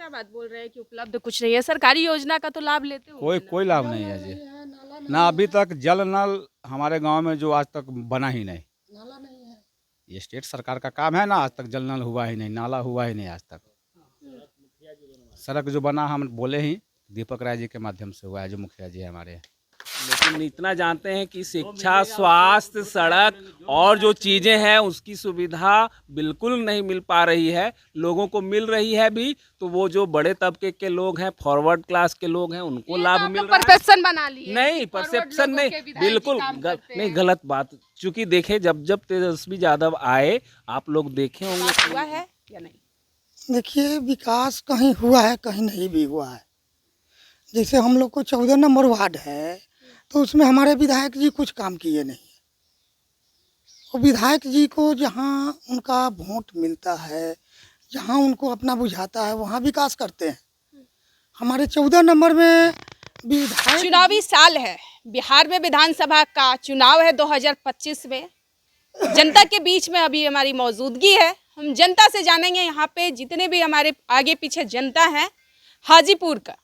क्या बात बोल रहे हैं कि उपलब्ध कुछ नहीं है? सरकारी योजना का तो लाभ लेते हो कोई लाभ नहीं है जी। ना अभी तक जल नल हमारे गांव में जो आज तक बना ही नहीं। नाला नहीं है। ये स्टेट सरकार का काम है ना, आज तक जल नल हुआ ही नहीं, नाला हुआ ही नहीं आज तक। सड़क जो बना हम बोले ही दीपक राय जी के माध्यम से हुआ है, जो मुखिया जी है हमारे। लेकिन इतना जानते हैं कि शिक्षा, स्वास्थ्य, सड़क और जो चीज़ें हैं उसकी सुविधा बिल्कुल नहीं मिल पा रही है। लोगों को मिल रही है भी तो वो जो बड़े तबके के लोग हैं, फॉरवर्ड क्लास के लोग हैं, उनको लाभ मिल रहा है। परसेप्शन बना लिए नहीं, परसेप्शन नहीं, बिल्कुल नहीं, गलत बात। चूंकि देखे जब तेजस्वी यादव आए, आप लोग देखे होंगे। हुआ है या नहीं? देखिए, विकास कहीं हुआ है, कहीं नहीं भी हुआ है। जैसे हम लोग को 14 नंबर वार्ड है, तो उसमें हमारे विधायक जी कुछ काम किए नहीं। वो विधायक जी को जहाँ उनका वोट मिलता है, जहाँ उनको अपना बुझाता है, वहाँ विकास करते हैं। हमारे 14 नंबर में विधायक चुनावी साल है, बिहार में विधानसभा का चुनाव है 2025 में। जनता के बीच में अभी हमारी मौजूदगी है। हम जनता से जानेंगे, यहाँ पे जितने भी हमारे आगे पीछे जनता है, हाजीपुर का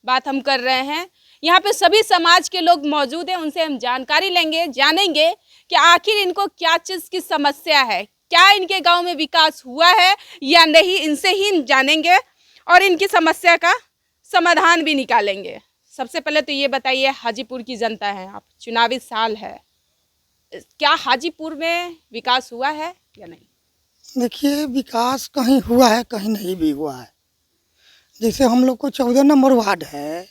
बात हम कर रहे हैं। यहाँ पे सभी समाज के लोग मौजूद हैं, उनसे हम जानकारी लेंगे, जानेंगे कि आखिर इनको क्या चीज़ की समस्या है, क्या इनके गांव में विकास हुआ है या नहीं, इनसे ही जानेंगे और इनकी समस्या का समाधान भी निकालेंगे। सबसे पहले तो ये बताइए, हाजीपुर की जनता है आप, चुनावी साल है, क्या हाजीपुर में विकास हुआ है या नहीं? देखिए, विकास कहीं हुआ है, कहीं नहीं भी हुआ है। जैसे हम लोग को 14 नंबर वार्ड है,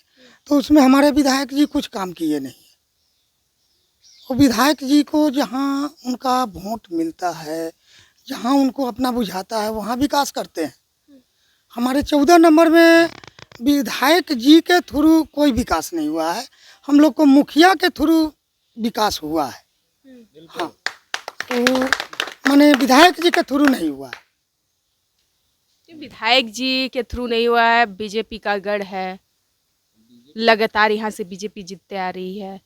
तो उसमें हमारे विधायक जी कुछ काम किए नहीं। वो विधायक जी को जहाँ उनका वोट मिलता है, जहाँ उनको अपना बुझाता है, वहाँ विकास करते हैं। हमारे 14 नंबर में विधायक जी के थ्रू कोई विकास नहीं हुआ है, हम लोग को मुखिया के थ्रू विकास हुआ है। हाँ, तो माने विधायक जी के थ्रू नहीं हुआ है। विधायक जी के थ्रू नहीं हुआ है, बीजेपी का गढ़ है, लगातार यहाँ से बीजेपी जीतते आ रही है।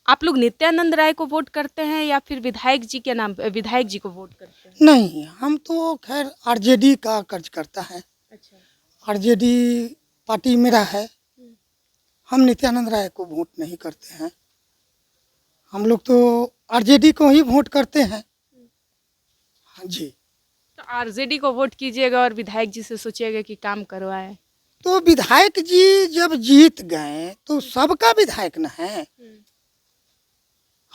आप लोग नित्यानंद राय को वोट करते हैं या फिर विधायक जी के नाम, विधायक जी को वोट करते हैं? नहीं, हम तो खैर आरजेडी का कर्ज करता है। अच्छा, आरजेडी पार्टी मेरा है। हम नित्यानंद राय को वोट नहीं करते हैं, हम लोग तो आरजेडी को ही वोट करते हैं। हाँ जी। तो आरजेडी को वोट कीजिएगा और विधायक जी से सोचिएगा कि काम करवाए। तो विधायक जी जब जीत गए तो सबका विधायक न है।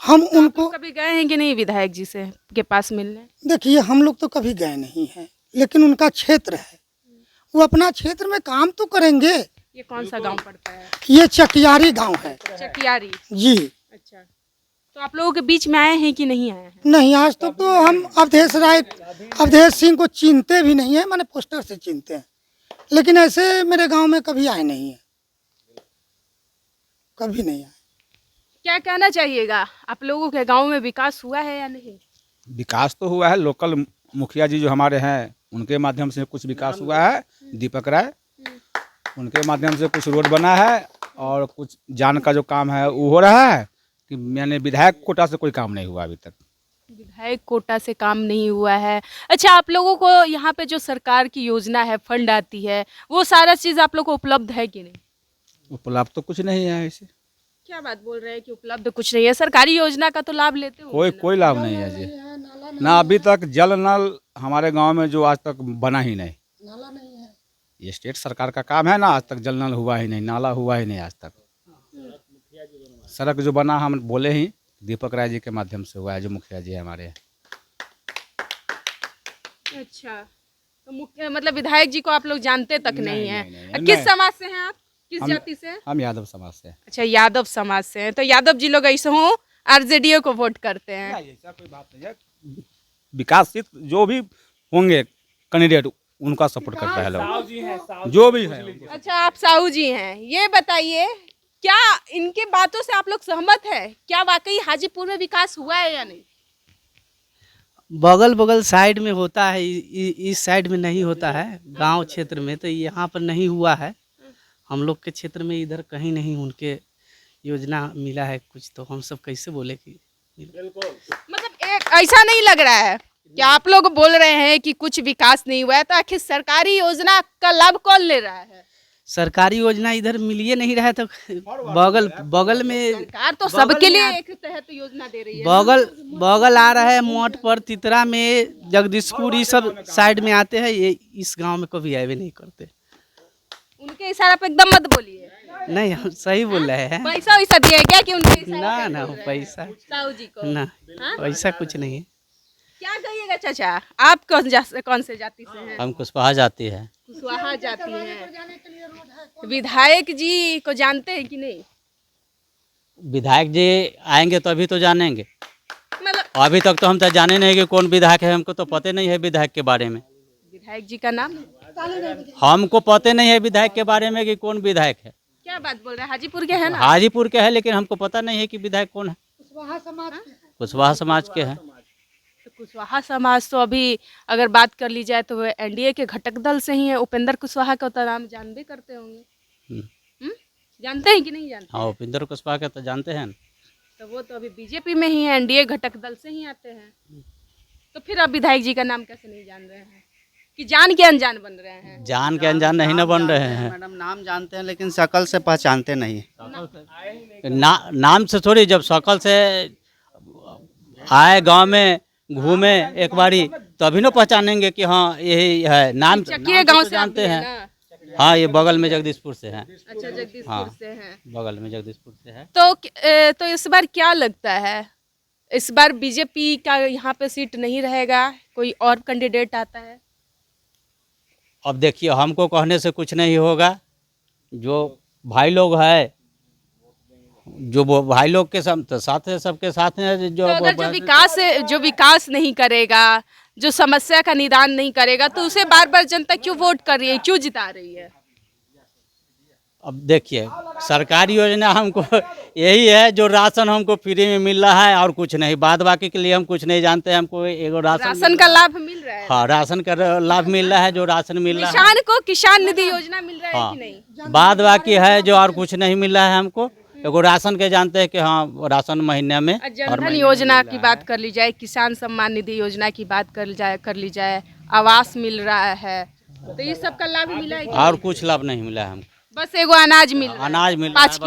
हम तो उनको कभी गए हैं कि नहीं विधायक जी से के पास मिलने? देखिए, हम लोग तो कभी गए नहीं हैं, लेकिन उनका क्षेत्र है, वो अपना क्षेत्र में काम तो करेंगे। ये कौन सा गांव पड़ता है? ये चकियारी गांव है चकियारी। जी। अच्छा, तो आप लोगों के बीच में आए हैं कि नहीं आए हैं? नहीं, आज तक तो हम अवधेश सिंह को चिनते भी नहीं है, मैंने पोस्टर से चिनते हैं, लेकिन ऐसे मेरे गांव में कभी आए नहीं है, कभी नहीं आए। क्या कहना चाहिएगा, आप लोगों के गांव में विकास हुआ है या नहीं? विकास तो हुआ है, लोकल मुखिया जी जो हमारे हैं उनके माध्यम से कुछ विकास हुआ है। दीपक राय, उनके माध्यम से कुछ रोड बना है और कुछ जान का जो काम है वो हो रहा है। कि मैंने विधायक कोटा से कोई काम नहीं हुआ अभी तक। विधायक कोटा से काम नहीं हुआ है। अच्छा, आप लोगों को यहाँ पे जो सरकार की योजना है, फंड आती है, वो सारा चीज़ आप लोग को उपलब्ध है कि नहीं? उपलब्ध तो कुछ नहीं है ऐसे। क्या बात बोल रहे हैं कि उपलब्ध कुछ नहीं है? सरकारी योजना का तो लाभ लेते हो? कोई लाभ नहीं है जी। ना अभी तक जल नल हमारे गांव में जो आज तक बना ही नहीं। नाला नहीं है। ये स्टेट सरकार का काम है ना, आज तक जल नल हुआ ही नहीं, नाला हुआ ही नहीं आज तक। सड़क जो बना हम बोले ही दीपक राय जी के माध्यम से हुआ है, जो मुखिया जी है हमारे। अच्छा, तो मुख्य मतलब विधायक जी को आप लोग जानते तक नहीं है। नहीं। किस समाज से हैं आप, किस जाति से? हम यादव समाज से। अच्छा, यादव समाज से हैं, तो यादव जी लोग ऐसे हो आरजेडी को वोट करते हैं? ऐसा कोई बात नहीं है, विकासित जो भी होंगे कैंडिडेट उनका सपोर्ट करता है लोग, जो भी है। अच्छा, आप साहू जी हैं, ये बताइए क्या इनके बातों से आप लोग सहमत है? क्या वाकई हाजीपुर में विकास हुआ है या नहीं? बगल बगल साइड में होता है, इस साइड में नहीं होता है, गांव क्षेत्र में, तो यहाँ पर नहीं हुआ है। हम लोग के क्षेत्र में इधर कहीं नहीं उनके योजना मिला है कुछ, तो हम सब कैसे बोले कि मतलब एक ऐसा नहीं लग रहा है क्या आप लोग बोल रहे हैं कि कुछ विकास नहीं हुआ है, तो आखिर सरकारी योजना का लाभ कौन ले रहा है? सरकारी योजना इधर मिलिए नहीं रहा है, तो बगल में सरकार तो सबके लिए एक तहत योजना दे रही है। बगल आ रहा है मोट पर तितरा में, जगदीशपुर, ये सब साइड में आते हैं, ये इस गांव में कभी आए भी नहीं करते। उनके इशारा पे एकदम मत बोलिए। नहीं, हम सही बोल रहे हैं। पैसा वैसा दिया है क्या कि उनके इशारा ना पैसा साहू जी को? ना, हाँ? पैसा कुछ नहीं है। क्या कहिएगा चाचा, आप कौन से जाति से हैं? हम कुशवाहा जाती है। कुशवाहा जाती हैं। विधायक जी को जानते हैं कि नहीं? विधायक जी आएंगे तो अभी तो जानेंगे, मतलब अभी तक तो हम तो जाने नहीं कि कौन विधायक है, हमको तो पता नहीं है विधायक के बारे में। विधायक जी का नाम हमको पता नहीं है विधायक के बारे में कि कौन विधायक है। क्या बात बोल रहे हैं? हाजीपुर के हैं ना? हाजीपुर के है, लेकिन हमको पता नहीं है कि विधायक कौन है। कुशवाहा समाज के हैं। तो कुशवाहा समाज तो अभी अगर बात कर ली जाए तो वो एनडीए के घटक दल से ही है। उपेंद्र कुशवाहा का तो नाम जान भी करते होंगे। हम्म। जानते हैं कि नहीं जानते? हाँ, उपेंद्र कुशवाहा के तो जानते हैं न। तो वो तो अभी बीजेपी में ही है, एनडीए घटक दल से ही आते हैं। तो फिर अब विधायक जी का नाम कैसे नहीं जान रहे हैं, कि जान के अनजान बन रहे हैं? जान के अनजान नहीं न बन रहे हैं। मैडम नाम जानते हैं लेकिन शकल से पहचानते नहीं। नाम से थोड़ी, जब शकल से आए गांव में घूमे एक बारी तभी न पहचानेंगे कि हाँ यही है। नाम चकिया गांव तो से आप जानते भी हैं। ना? हाँ, ये बगल में जगदीशपुर से है। अच्छा, जगदीशपुर हाँ। से हैं। बगल में जगदीशपुर से है। तो इस बार क्या लगता है, इस बार बीजेपी का यहाँ पे सीट नहीं रहेगा, कोई और कैंडिडेट आता है? अब देखिए, हमको कहने से कुछ नहीं होगा। जो भाई लोग है, जो वो भाई लोग के साथ है, सबके साथ हैं। तो अगर जो विकास नहीं करेगा, जो समस्या का निदान नहीं करेगा, तो उसे बार बार जनता क्यों वोट कर रही है, क्यों जिता रही है? अब देखिए, सरकारी योजना हमको यही है, जो राशन हमको फ्री में मिल रहा है और कुछ नहीं। बाद बाकी के लिए हम कुछ नहीं जानते हैं। हमको एगो राशन का लाभ मिल रहा है? हाँ, राशन का लाभ मिल रहा है, जो राशन मिल रहा है। किसान को किसान निधि योजना मिल रहा है हाँ, कि नहीं? बाद बाकी है जो और कुछ नहीं मिल रहा है हमको। एगो राशन के जानते हैं कि हाँ, राशन महीने में। जनधन योजना की बात कर ली जाए, किसान सम्मान निधि योजना की बात कर ली जाए, आवास मिल रहा है, तो ये सब का लाभ मिला है कि और कुछ लाभ नहीं मिला है हमको। बस एगो अनाज मिल रहा है? अनाज मिल रहा है, बस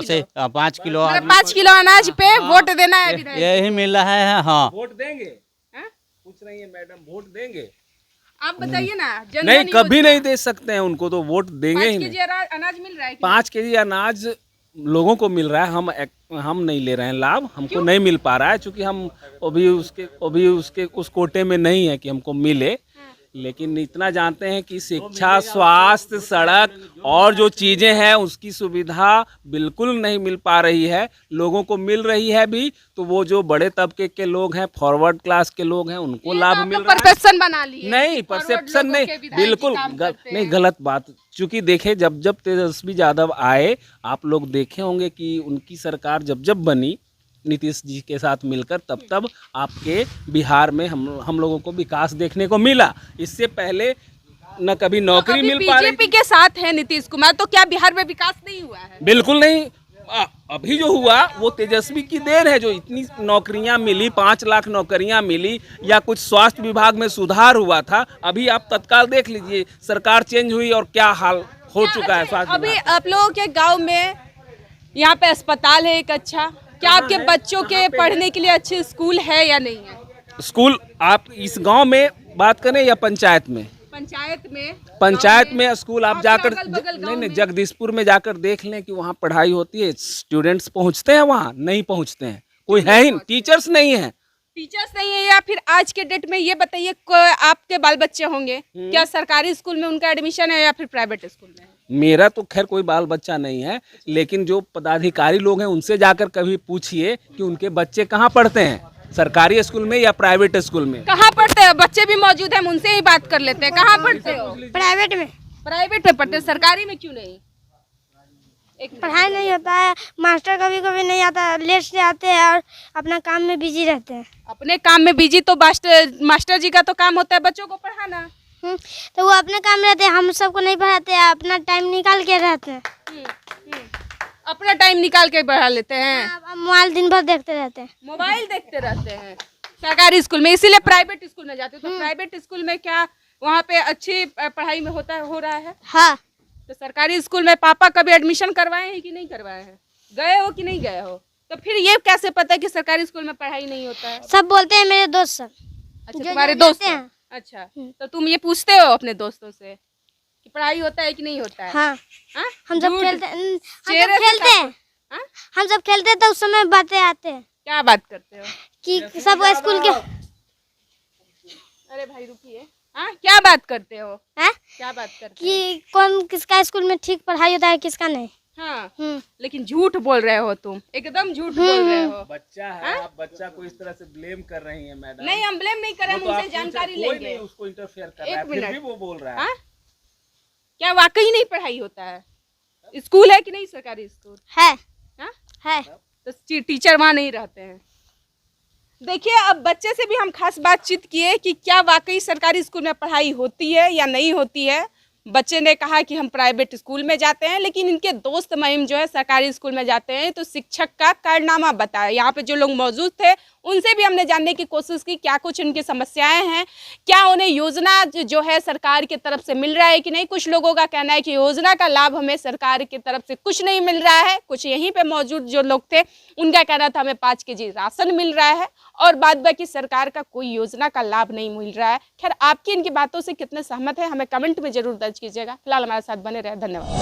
5 किलो। 5 किलो अनाज पे वोट देना है विधायक? यही मिल रहा है। हाँ, वोट देंगे? हाँ? पूछ रही है मैडम, वोट देंगे? आप बताइए ना। जनधन नहीं, कभी योजना, नहीं दे सकते हैं उनको, तो वोट देंगे 5 ही केजी नहीं। अनाज मिल रहा है कि 5 केजी अनाज लोगों को मिल रहा है, हम नहीं ले रहे हैं लाभ। हमको नहीं मिल पा रहा है, क्योंकि हम अभी उसके उस कोटे में नहीं है कि हमको मिले। लेकिन इतना जानते हैं कि शिक्षा, स्वास्थ्य, सड़क और जो चीज़ें हैं उसकी सुविधा बिल्कुल नहीं मिल पा रही है। लोगों को मिल रही है भी, तो वो जो बड़े तबके के लोग हैं, फॉरवर्ड क्लास के लोग हैं, उनको लाभ मिल रहा है। परसेप्शन बना लिए? नहीं, परसेप्शन नहीं, बिल्कुल नहीं, गलत बात। चूँकि देखे, जब तेजस्वी यादव आए, आप लोग देखे होंगे कि उनकी सरकार जब बनी नीतीश जी के साथ मिलकर, तब आपके बिहार में हम लोगों को विकास देखने को मिला। इससे पहले न कभी नौकरी मिल पा रही। बीजेपी के साथ है नीतीश कुमार, तो क्या बिहार में विकास नहीं हुआ है? बिल्कुल नहीं। अभी जो हुआ वो तेजस्वी की देन है, जो इतनी नौकरियां मिली, 5 लाख नौकरियां मिली, या कुछ स्वास्थ्य विभाग में सुधार हुआ था। अभी आप तत्काल देख लीजिए, सरकार चेंज हुई और क्या हाल हो चुका है स्वास्थ्य अभी विभाग। आप लोगों के गांव में यहाँ पे अस्पताल है एक अच्छा, क्या आपके बच्चों के पढ़ने के लिए अच्छे स्कूल है या नहीं है? स्कूल आप इस गांव में बात करें या पंचायत में? पंचायत में स्कूल आप जाकर, नहीं, जगदीशपुर में जाकर देख लें कि वहाँ पढ़ाई होती है। स्टूडेंट्स पहुँचते हैं वहाँ? नहीं पहुँचते हैं, कोई है ही, टीचर्स नहीं है। टीचर्स नहीं है, या फिर आज के डेट में ये बताइए, आपके बाल बच्चे होंगे, क्या सरकारी स्कूल में उनका एडमिशन है या फिर प्राइवेट स्कूल में? मेरा तो खैर कोई बाल बच्चा नहीं है, लेकिन जो पदाधिकारी लोग हैं उनसे जाकर कभी पूछिए कि उनके बच्चे कहाँ पढ़ते हैं, सरकारी स्कूल में या प्राइवेट स्कूल में। कहाँ पढ़ते हैं? बच्चे भी मौजूद हैं, हम उनसे ही बात कर लेते हैं। कहाँ पढ़ते हो? प्राइवेट में। प्राइवेट में पढ़ते, सरकारी में क्यों नहीं? पढ़ाई नहीं होता है, मास्टर कभी कभी नहीं आता, लेट से आते हैं और अपना काम में बिजी रहते हैं। अपने काम में बिजी, तो मास्टर जी का तो काम होता है बच्चों को पढ़ाना। तो वो अपने काम में रहते हैं, हम सबको नहीं पढ़ाते हैं, अपना टाइम निकाल के रहते हैं। अपना टाइम निकाल के पढ़ा लेते हैं। अब मोबाइल दिन भर देखते रहते हैं। मोबाइल देखते रहते हैं। सरकारी स्कूल में, इसीलिए प्राइवेट स्कूल में जाते हो। तो प्राइवेट स्कूल में क्या वहाँ पे अच्छी पढ़ाई में हो रहा है? हाँ। तो सरकारी स्कूल में पापा कभी एडमिशन करवाए हैं कि नहीं करवाए हैं? गए हो कि नहीं गए हो? तो फिर ये कैसे पता है कि सरकारी स्कूल में पढ़ाई नहीं होता है? सब बोलते हैं मेरे दोस्त सब। अच्छा, जो तुम्हारे जाते दोस्त हैं। अच्छा, तो तुम ये पूछते हो अपने दोस्तों से कि पढ़ाई होता है कि नहीं होता है? हाँ। हाँ? हम जब झूठ। खेलते हम चेहरे जब से खेलते हैं हाँ? हम जब खेलते हैं तो उस समय बातें आते हैं क्या बात करते हो? कि सब स्कूल के अरे भाई रुकिए। हाँ, क्या बात करते हो? हैं क्या बात करते हो? कि कौन किसका स्कूल में ठीक पढ़ाई होता है किसका नहीं। हाँ, लेकिन झूठ बोल रहे हो तुम, एकदम झूठ बोल रहे हो। बच्चा है, आप बच्चा को इस तरह से ब्लेम कर रही हैं मैडम। नहीं, हम ब्लेम नहीं कर रहे, हम वो तो उनसे आप जानकारी कोई लेंगे। नहीं उसको इंटरफेयर कर रहा है, एक फिर मिनट। भी वो बोल रहा है। हाँ? क्या वाकई नहीं पढ़ाई होता है? स्कूल है कि नहीं सरकारी स्कूल? है। हाँ? है। तो टीचर वहाँ नहीं रहते हैं। देखिए, अब बच्चे से भी हम खास बातचीत किए कि क्या वाकई सरकारी स्कूल में पढ़ाई होती है या नहीं होती है। बच्चे ने कहा कि हम प्राइवेट स्कूल में जाते हैं, लेकिन इनके दोस्त महिम जो है सरकारी स्कूल में जाते हैं। तो शिक्षक का कारनामा बताया। यहाँ पे जो लोग मौजूद थे उनसे भी हमने जानने की कोशिश की क्या कुछ उनकी समस्याएं हैं, क्या उन्हें योजना जो है सरकार की तरफ से मिल रहा है कि नहीं। कुछ लोगों का कहना है कि योजना का लाभ हमें सरकार की तरफ से कुछ नहीं मिल रहा है। कुछ यहीं पे मौजूद जो लोग थे उनका कहना था हमें 5 kg राशन मिल रहा है और बाद बाकी सरकार का कोई योजना का लाभ नहीं मिल रहा है। खैर, आपकी इनकी बातों से कितने सहमत है हमें कमेंट में जरूर दर्ज कीजिएगा। फिलहाल हमारे साथ बने रहे, धन्यवाद।